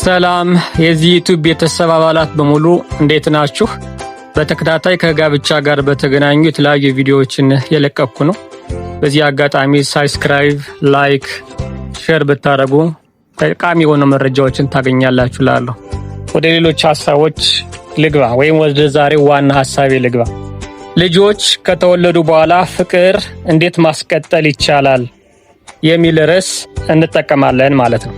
ሰላም የዚህ ዩቲዩብ ቤተሰብ አባላት በሙሉ እንዴት ናችሁ? በተከታታይ ከጋብቻ ጋር በተገናኙ የተለያዩ ቪዲዮዎችን የለቀኩ ነው። በዚህ አጋጣሚ ሳብስክራይብ፣ ላይክ፣ ሼር ብታደርጉ ጠቃሚ የሆኑ መረጃዎችን ታገኛላችሁ እላለሁ። ወደ ሌሎች ሐሳቦች ልግባ ወይም ወደ ዛሬው ዋና ሐሳቤ ልግባ። ልጆች ከተወለዱ በኋላ ፍቅር እንዴት ማስቀጠል ይቻላል የሚል ርዕስ እንጠቀማለን ማለት ነው።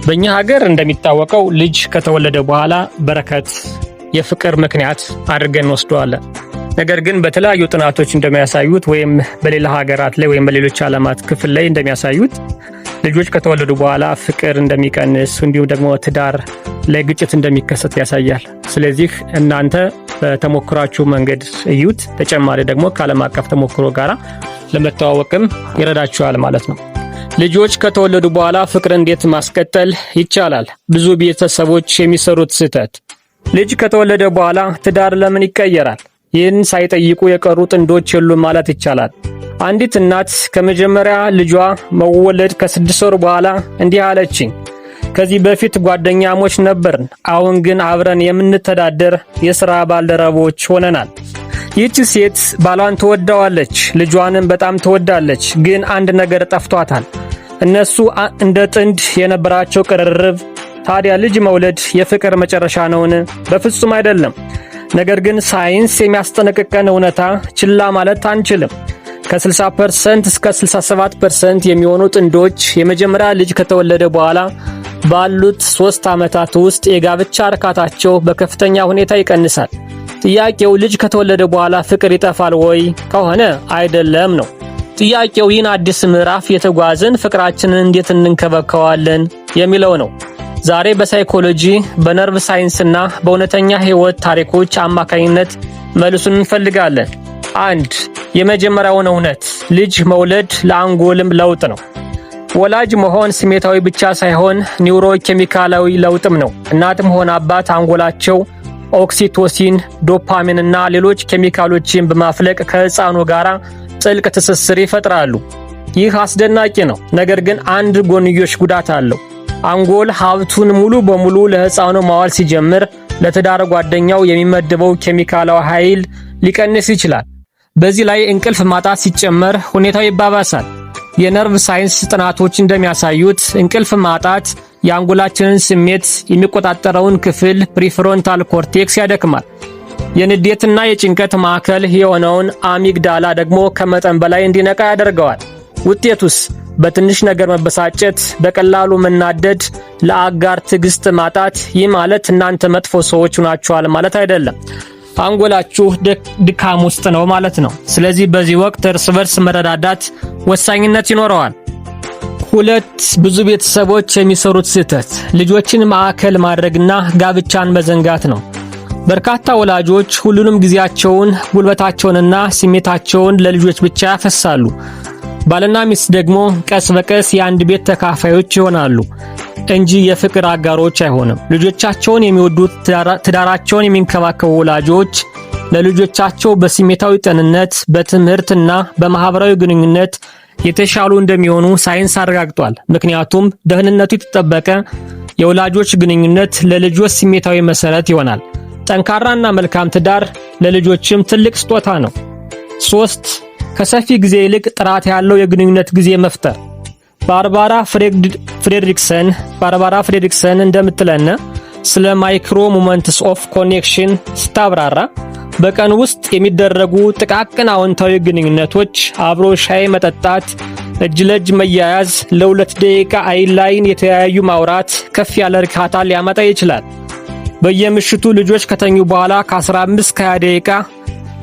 በእኛ ሀገር እንደሚታወቀው ልጅ ከተወለደ በኋላ በረከት፣ የፍቅር ምክንያት አድርገን እንወስደዋለን። ነገር ግን በተለያዩ ጥናቶች እንደሚያሳዩት ወይም በሌላ ሀገራት ላይ ወይም በሌሎች ዓለማት ክፍል ላይ እንደሚያሳዩት ልጆች ከተወለዱ በኋላ ፍቅር እንደሚቀንስ እንዲሁም ደግሞ ትዳር ላይ ግጭት እንደሚከሰት ያሳያል። ስለዚህ እናንተ በተሞክራችሁ መንገድ እዩት። ተጨማሪ ደግሞ ከዓለም አቀፍ ተሞክሮ ጋር ለመተዋወቅም ይረዳችኋል ማለት ነው። ልጆች ከተወለዱ በኋላ ፍቅር እንዴት ማስቀጠል ይቻላል? ብዙ ቤተሰቦች የሚሰሩት ስህተት። ልጅ ከተወለደ በኋላ ትዳር ለምን ይቀየራል? ይህን ሳይጠይቁ የቀሩ ጥንዶች የሉም ማለት ይቻላል። አንዲት እናት ከመጀመሪያ ልጇ መወለድ ከ6 ወር በኋላ እንዲህ አለችኝ። ከዚህ በፊት ጓደኛሞች ነበርን፣ አሁን ግን አብረን የምንተዳደር የሥራ ባልደረቦች ሆነናል። ይህች ሴት ባሏን ትወዳዋለች፣ ልጇንም በጣም ትወዳለች። ግን አንድ ነገር ጠፍቷታል። እነሱ እንደ ጥንድ የነበራቸው ቅርርብ። ታዲያ ልጅ መውለድ የፍቅር መጨረሻ ነውን? በፍጹም አይደለም። ነገር ግን ሳይንስ የሚያስጠነቅቀን እውነታ ችላ ማለት አንችልም። ከ60% እስከ 67% የሚሆኑ ጥንዶች የመጀመሪያ ልጅ ከተወለደ በኋላ ባሉት 3 ዓመታት ውስጥ የጋብቻ እርካታቸው በከፍተኛ ሁኔታ ይቀንሳል። ጥያቄው ልጅ ከተወለደ በኋላ ፍቅር ይጠፋል ወይ ከሆነ አይደለም ነው። ጥያቄው ይህን አዲስ ምዕራፍ የተጓዝን ፍቅራችንን እንዴት እንንከባከዋለን የሚለው ነው። ዛሬ በሳይኮሎጂ፣ በነርቭ ሳይንስና በእውነተኛ ሕይወት ታሪኮች አማካኝነት መልሱን እንፈልጋለን። 1. የመጀመሪያውን እውነት፣ ልጅ መውለድ ለአንጎልም ለውጥ ነው። ወላጅ መሆን ስሜታዊ ብቻ ሳይሆን ኒውሮ ኬሚካላዊ ለውጥም ነው። እናትም ሆነ አባት አንጎላቸው ኦክሲቶሲን፣ ዶፓሚን እና ሌሎች ኬሚካሎችን በማፍለቅ ከሕፃኑ ጋር ጥልቅ ትስስር ይፈጥራሉ። ይህ አስደናቂ ነው። ነገር ግን አንድ ጎንዮሽ ጉዳት አለው። አንጎል ሀብቱን ሙሉ በሙሉ ለሕፃኑ ማዋል ሲጀምር ለትዳር ጓደኛው የሚመደበው ኬሚካላዊ ኃይል ሊቀንስ ይችላል። በዚህ ላይ እንቅልፍ ማጣት ሲጨመር ሁኔታው ይባባሳል። የነርቭ ሳይንስ ጥናቶች እንደሚያሳዩት እንቅልፍ ማጣት የአንጎላችንን ስሜት የሚቆጣጠረውን ክፍል ፕሪፍሮንታል ኮርቴክስ ያደክማል። የንዴትና የጭንቀት ማዕከል የሆነውን አሚግዳላ ደግሞ ከመጠን በላይ እንዲነቃ ያደርገዋል። ውጤቱስ በትንሽ ነገር መበሳጨት፣ በቀላሉ መናደድ፣ ለአጋር ትዕግስት ማጣት። ይህ ማለት እናንተ መጥፎ ሰዎች ናችኋል ማለት አይደለም። አንጎላችሁ ድካም ውስጥ ነው ማለት ነው። ስለዚህ በዚህ ወቅት እርስ በርስ መረዳዳት ወሳኝነት ይኖረዋል። 2. ብዙ ቤተሰቦች የሚሰሩት ስህተት፣ ልጆችን ማዕከል ማድረግና ጋብቻን መዘንጋት ነው። በርካታ ወላጆች ሁሉንም ጊዜያቸውን፣ ጉልበታቸውንና ስሜታቸውን ለልጆች ብቻ ያፈሳሉ። ባልና ሚስት ደግሞ ቀስ በቀስ የአንድ ቤት ተካፋዮች ይሆናሉ እንጂ የፍቅር አጋሮች አይሆንም። ልጆቻቸውን የሚወዱት፣ ትዳራቸውን የሚንከባከቡ ወላጆች ለልጆቻቸው በስሜታዊ ጤንነት፣ በትምህርትና በማህበራዊ ግንኙነት የተሻሉ እንደሚሆኑ ሳይንስ አረጋግጧል። ምክንያቱም ደህንነቱ የተጠበቀ የወላጆች ግንኙነት ለልጆች ስሜታዊ መሰረት ይሆናል። ጠንካራና መልካም ትዳር ለልጆችም ትልቅ ስጦታ ነው። 3. ከሰፊ ጊዜ ይልቅ ጥራት ያለው የግንኙነት ጊዜ መፍጠር። ባርባራ ፍሬድሪክሰን እንደምትለነ ስለ ማይክሮ ሞመንትስ ኦፍ ኮኔክሽን ስታብራራ በቀን ውስጥ የሚደረጉ ጥቃቅን አዎንታዊ ግንኙነቶች፣ አብሮ ሻይ መጠጣት፣ እጅ ለእጅ መያያዝ፣ ለ2 ደቂቃ አይን ላይን የተያዩ ማውራት ከፍ ያለ እርካታ ሊያመጣ ይችላል። በየምሽቱ ልጆች ከተኙ በኋላ ከ15-20 ደቂቃ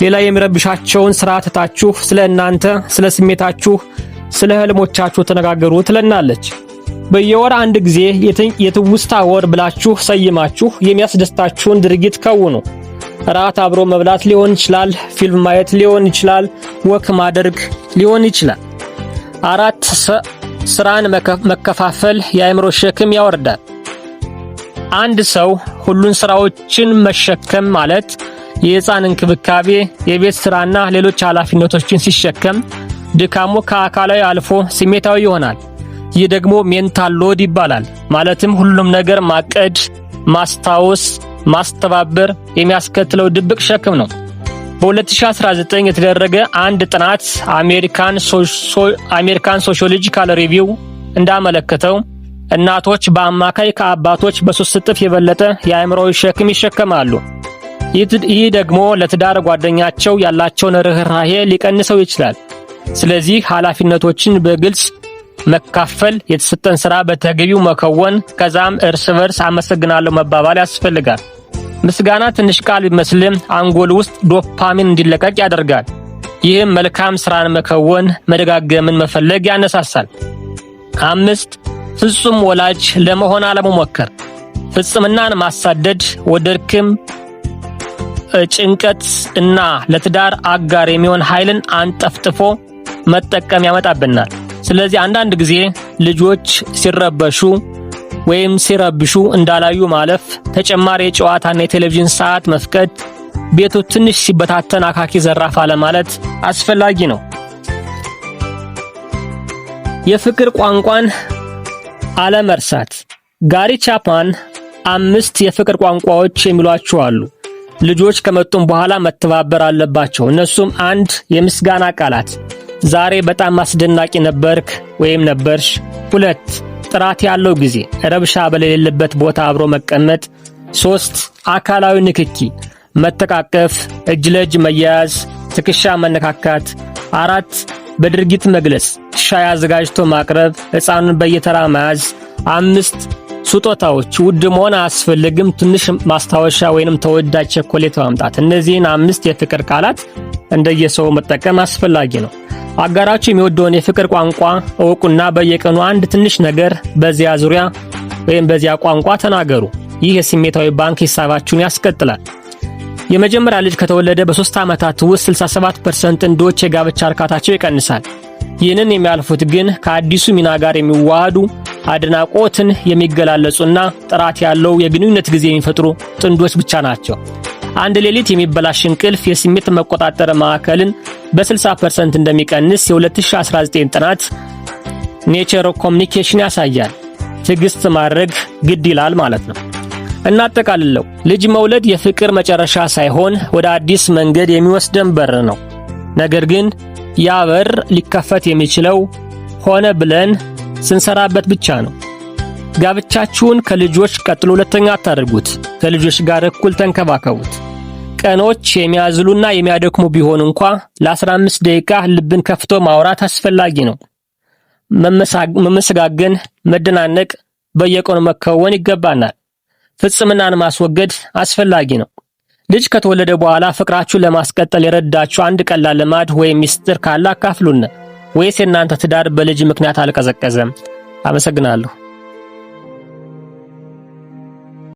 ሌላ የሚረብሻቸውን ስራ ትታችሁ ስለ እናንተ፣ ስለ ስሜታችሁ፣ ስለ ህልሞቻችሁ ተነጋገሩ ትለናለች። በየወር አንድ ጊዜ የትውስታ ወር ብላችሁ ሰይማችሁ የሚያስደስታችሁን ድርጊት ከውኑ። ራት አብሮ መብላት ሊሆን ይችላል፣ ፊልም ማየት ሊሆን ይችላል፣ ወክ ማድረግ ሊሆን ይችላል። 4. ስራን መከፋፈል የአእምሮ ሸክም ያወርዳል። አንድ ሰው ሁሉን ስራዎችን መሸከም ማለት የሕፃን እንክብካቤ፣ የቤት ስራና ሌሎች ኃላፊነቶችን ሲሸከም ድካሙ ከአካላዊ አልፎ ስሜታዊ ይሆናል። ይህ ደግሞ ሜንታል ሎድ ይባላል። ማለትም ሁሉም ነገር ማቀድ፣ ማስታወስ፣ ማስተባበር የሚያስከትለው ድብቅ ሸክም ነው። በ2019 የተደረገ አንድ ጥናት አሜሪካን ሶሺዮሎጂካል ሪቪው እንዳመለከተው እናቶች በአማካይ ከአባቶች በ3 እጥፍ የበለጠ የአእምሮዊ ሸክም ይሸከማሉ። ይህ ደግሞ ለትዳር ጓደኛቸው ያላቸውን ርህራሄ ሊቀንሰው ይችላል። ስለዚህ ኃላፊነቶችን በግልጽ መካፈል፣ የተሰጠን ሥራ በተገቢው መከወን፣ ከዛም እርስ በርስ አመሰግናለሁ መባባል ያስፈልጋል። ምስጋና ትንሽ ቃል ቢመስልም አንጎል ውስጥ ዶፓሚን እንዲለቀቅ ያደርጋል። ይህም መልካም ሥራን መከወን፣ መደጋገምን መፈለግ ያነሳሳል። 5 ፍጹም ወላጅ ለመሆን አለመሞከር። ፍጽምናን ማሳደድ ወደድክም ጭንቀት እና ለትዳር አጋር የሚሆን ኃይልን አንጠፍጥፎ መጠቀም ያመጣብናል። ስለዚህ አንዳንድ ጊዜ ልጆች ሲረበሹ ወይም ሲረብሹ እንዳላዩ ማለፍ፣ ተጨማሪ የጨዋታና የቴሌቪዥን ሰዓት መፍቀድ፣ ቤቱ ትንሽ ሲበታተን አካኪ ዘራፍ አለማለት አስፈላጊ ነው። የፍቅር ቋንቋን አለመርሳት። ጋሪ ቻፕማን 5 የፍቅር ቋንቋዎች የሚሏቸው አሉ። ልጆች ከመጡም በኋላ መተባበር አለባቸው። እነሱም 1 የምስጋና ቃላት፣ ዛሬ በጣም አስደናቂ ነበርክ ወይም ነበርሽ። 2 ጥራት ያለው ጊዜ፣ ረብሻ በሌለበት ቦታ አብሮ መቀመጥ። 3 አካላዊ ንክኪ፣ መተቃቀፍ፣ እጅ ለእጅ መያያዝ፣ ትከሻ መነካካት። 4 በድርጊት መግለጽ፣ ሻይ አዘጋጅቶ ማቅረብ፣ ሕፃኑን በየተራ መያዝ። 5 ስጦታዎች፣ ውድ መሆን አያስፈልግም፣ ትንሽ ማስታወሻ ወይንም ተወዳጅ ቸኮሌት ማምጣት። እነዚህን 5 የፍቅር ቃላት እንደየሰው መጠቀም አስፈላጊ ነው። አጋራችሁ የሚወደውን የፍቅር ቋንቋ እወቁና በየቀኑ አንድ ትንሽ ነገር በዚያ ዙሪያ ወይም በዚያ ቋንቋ ተናገሩ። ይህ የስሜታዊ ባንክ ሂሳባችሁን ያስቀጥላል። የመጀመሪያ ልጅ ከተወለደ በ3 ዓመታት ውስጥ 67% ጥንዶች የጋብቻ እርካታቸው ይቀንሳል። ይህንን የሚያልፉት ግን ከአዲሱ ሚና ጋር የሚዋሃዱ አድናቆትን የሚገላለጹና ጥራት ያለው የግንኙነት ጊዜ የሚፈጥሩ ጥንዶች ብቻ ናቸው። አንድ ሌሊት የሚበላሽ እንቅልፍ የስሜት መቆጣጠር ማዕከልን በ60% እንደሚቀንስ የ2019 ጥናት ኔቸር ኮሚኒኬሽን ያሳያል። ትዕግስት ማድረግ ግድ ይላል ማለት ነው። እናጠቃልለው። ልጅ መውለድ የፍቅር መጨረሻ ሳይሆን ወደ አዲስ መንገድ የሚወስደን በር ነው። ነገር ግን ያ በር ሊከፈት የሚችለው ሆነ ብለን ስንሰራበት ብቻ ነው። ጋብቻችሁን ከልጆች ቀጥሎ ሁለተኛ አታድርጉት። ከልጆች ጋር እኩል ተንከባከቡት። ቀኖች የሚያዝሉና የሚያደክሙ ቢሆን እንኳ ለ15 ደቂቃ ልብን ከፍቶ ማውራት አስፈላጊ ነው። መመሰጋገን፣ መደናነቅ በየቀኑ መከወን ይገባናል። ፍጽምናን ማስወገድ አስፈላጊ ነው። ልጅ ከተወለደ በኋላ ፍቅራችሁን ለማስቀጠል የረዳችሁ አንድ ቀላል ልማድ ወይም ሚስጥር ካለ አካፍሉን። ወይስ የእናንተ ትዳር በልጅ ምክንያት አልቀዘቀዘም? አመሰግናለሁ።